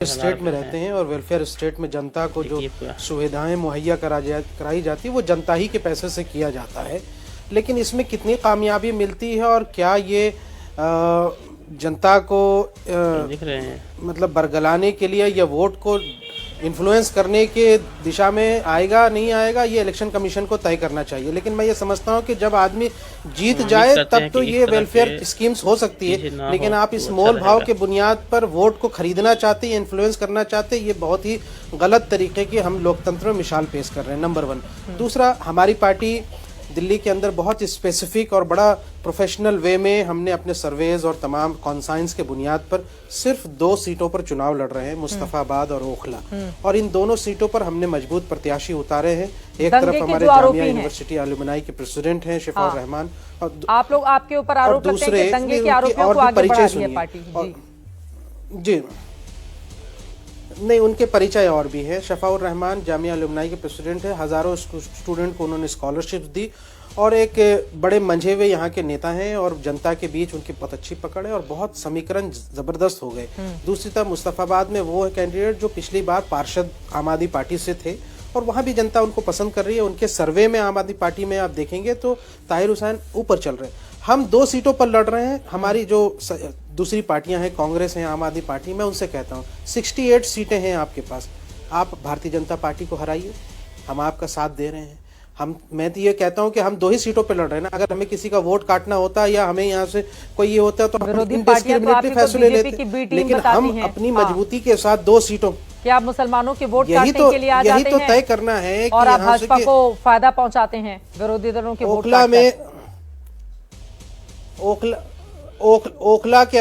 State में रहते हैं और वेलफेयर स्टेट में जनता को जो सुविधाएं मुहैया कराई जाती है वो जनता ही के पैसे से किया जाता है। लेकिन इसमें कितनी कामयाबी मिलती है और क्या ये जनता को दिख रहे हैं मतलब बरगलाने के लिए या वोट को इन्फ्लुएंस करने के दिशा में आएगा नहीं आएगा, ये इलेक्शन कमीशन को तय करना चाहिए। लेकिन मैं ये समझता हूँ कि जब आदमी जीत जाए तब तो ये वेलफेयर स्कीम्स हो सकती है, लेकिन आप इस मोल भाव के बुनियाद पर वोट को खरीदना चाहते हैं, इन्फ्लुएंस करना चाहते हैं, ये बहुत ही गलत तरीके की हम लोकतंत्र में मिसाल पेश कर रहे हैं, नंबर 1। दूसरा, हमारी पार्टी दिल्ली के अंदर बहुत स्पेसिफिक और बड़ा प्रोफेशनल वे में हमने अपने सर्वेज और तमाम कॉन्साइंस के बुनियाद पर सिर्फ 2 सीटों पर चुनाव लड़ रहे हैं, मुस्तफाबाद और ओखला। और इन दोनों सीटों पर हमने मजबूत प्रत्याशी उतारे हैं। एक तरफ हमारे जामिया यूनिवर्सिटी अलुमनाई के प्रेसिडेंट हैं शिफाउर रहमान, और आप लोग आपके ऊपर आरोप करते हैं कि दंगे के आरोपियों को आगे बढ़ा रही है पार्टी। जी नहीं, उनके परिचय और भी है। शफाउर रहमान जामिया अलुमनाई के प्रेसिडेंट है, हजारों स्टूडेंट को उन्होंने स्कॉलरशिप्स दी और एक बड़े मंझे हुए यहाँ के नेता हैं और जनता के बीच उनकी बहुत अच्छी पकड़ है और बहुत समीकरण जबरदस्त हो गए। दूसरी तरफ मुस्तफाबाद में वो कैंडिडेट जो पिछली बार पार्षद आम आदमी पार्टी से थे और वहाँ भी जनता उनको पसंद कर रही है। उनके सर्वे में आम आदमी पार्टी में आप देखेंगे तो ताहिर हुसैन ऊपर चल रहे हैं। हम 2 सीटों पर लड़ रहे हैं। हमारी जो दूसरी पार्टियां हैं, कांग्रेस है, आम आदमी पार्टी, मैं उनसे कहता हूं 68 सीटें हैं आपके पास, आप भारतीय जनता पार्टी को हराइए, हम आपका साथ दे रहे हैं। मैं तो ये कहता हूं कि हम 2 ही सीटों पर लड़ रहे हैं ना। अगर हमें किसी का वोट काटना होता या हमें यहाँ से कोई ये होता तो हम इंडिस्क्रिमिनेटली फैसले लेते, लेकिन हम अपनी मजबूती के साथ 2 सीटों क्या आप मुसलमानों के वोट काटने के लिए आ जाते हैं? यही तो तय करना है और आप भाजपा को फायदा पहुंचाते हैं विरोधी दलों के वोट। ओखला के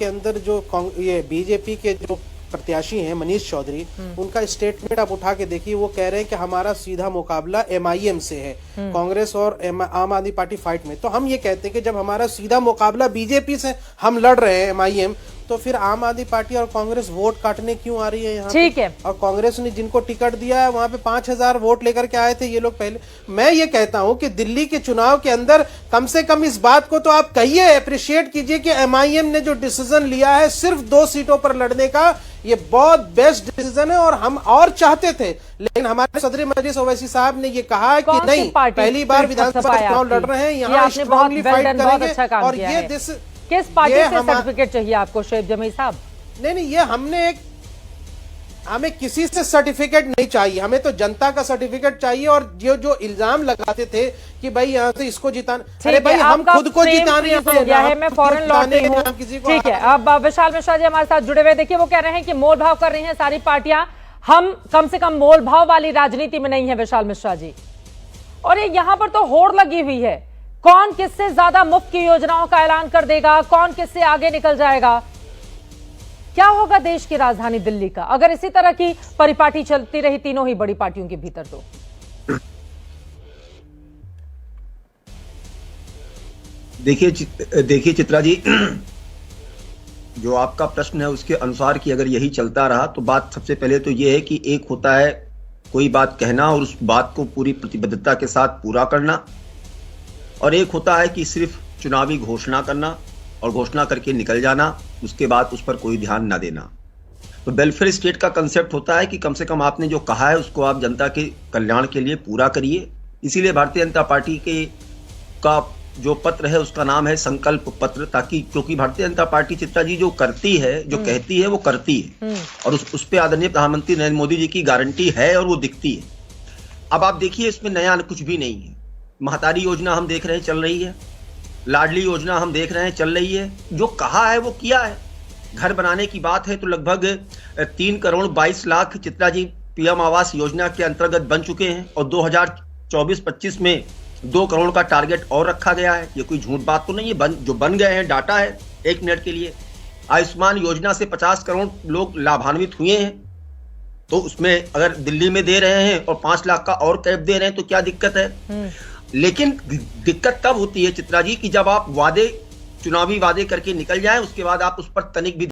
अंदर जो ये बीजेपी के जो प्रत्याशी हैं मनीष चौधरी, उनका स्टेटमेंट आप उठा के देखिए, वो कह रहे हैं कि हमारा सीधा मुकाबला एमआईएम से है, कांग्रेस और आम आदमी पार्टी फाइट में। तो हम ये कहते हैं कि जब हमारा सीधा मुकाबला बीजेपी से हम लड़ रहे हैं एमआईएम, तो फिर आम आदमी पार्टी और कांग्रेस वोट काटने क्यों आ रही है यहाँ? ठीक है। और कांग्रेस ने जिनको टिकट दिया है वहां पे 5000 वोट लेकर के आए थे ये लोग पहले। मैं ये कहता हूं कि दिल्ली के चुनाव के अंदर कम से कम इस बात को तो आप कहिए, अप्रिशिएट कीजिए कि एमआईएम ने जो डिसीजन लिया है सिर्फ 2 सीटों पर लड़ने का, ये बहुत बेस्ट डिसीजन है। और हम और चाहते थे, लेकिन हमारे सदर मजलिस ओवैसी साहब ने ये कहा कि नहीं, पहली बार विधानसभा चुनाव लड़ रहे हैं, यहाँ स्ट्रांगली फाइट करेंगे। और ये किस पार्टी से सर्टिफिकेट चाहिए आपको शोएब जमी साहब? नहीं, ये हमें किसी से सर्टिफिकेट नहीं चाहिए, हमें तो जनता का सर्टिफिकेट चाहिए। और जो इल्जाम लगाते थे कि भाई यहाँ से इसको जिताना, अरे भाई हम खुद को जिताने हैं, मैं फौरन लौटती हूं। ठीक है, अब विशाल मिश्रा जी हमारे साथ जुड़े हुए। देखिए, वो कह रहे हैं कि मोल भाव कर रही हैं सारी पार्टियां, हम कम से कम मोल भाव वाली राजनीति में नहीं है विशाल मिश्रा जी। और यहाँ पर तो होड़ लगी हुई है, कौन किससे ज्यादा मुफ्त की योजनाओं का ऐलान कर देगा, कौन किससे आगे निकल जाएगा। क्या होगा देश की राजधानी दिल्ली का अगर इसी तरह की परिपाटी चलती रही तीनों ही बड़ी पार्टियों के भीतर? तो देखिए चित्रा जी, जो आपका प्रश्न है उसके अनुसार कि अगर यही चलता रहा तो बात सबसे पहले तो यह है कि एक होता है कोई बात कहना और उस बात को पूरी प्रतिबद्धता के साथ पूरा करना, और एक होता है कि सिर्फ चुनावी घोषणा करना और घोषणा करके निकल जाना, उसके बाद उस पर कोई ध्यान ना देना। तो वेलफेयर स्टेट का कंसेप्ट होता है कि कम से कम आपने जो कहा है उसको आप जनता के कल्याण के लिए पूरा करिए। इसीलिए भारतीय जनता पार्टी का जो पत्र है उसका नाम है संकल्प पत्र, ताकि क्योंकि भारतीय जनता पार्टी चित्रा जी जो करती है, जो कहती है वो करती है, और उस पर आदरणीय प्रधानमंत्री नरेंद्र मोदी जी की गारंटी है और वो दिखती है। अब आप देखिए, इसमें नया कुछ भी नहीं है। महतारी योजना हम देख रहे हैं चल रही है, लाडली योजना हम देख रहे हैं चल रही है, जो कहा है वो किया है। घर बनाने की बात है तो लगभग 3 करोड़ 22 लाख चित्रा जी पीएम आवास योजना के अंतर्गत बन चुके हैं, और 2024-25 में 2 करोड़ का टारगेट और रखा गया है। ये कोई झूठ बात तो नहीं है, जो बन गए हैं, डाटा है 1 मिनट के लिए। आयुष्मान योजना से 50 करोड़ लोग लाभान्वित हुए हैं, तो उसमें अगर दिल्ली में दे रहे हैं और 5 लाख का और कैप दे रहे हैं तो क्या दिक्कत है? लेकिन दिक्कत तब होती है चित्रा जी कि जब आप चुनावी वादे करके निकल जाएं, उसके बाद आप उस पर तनिक भी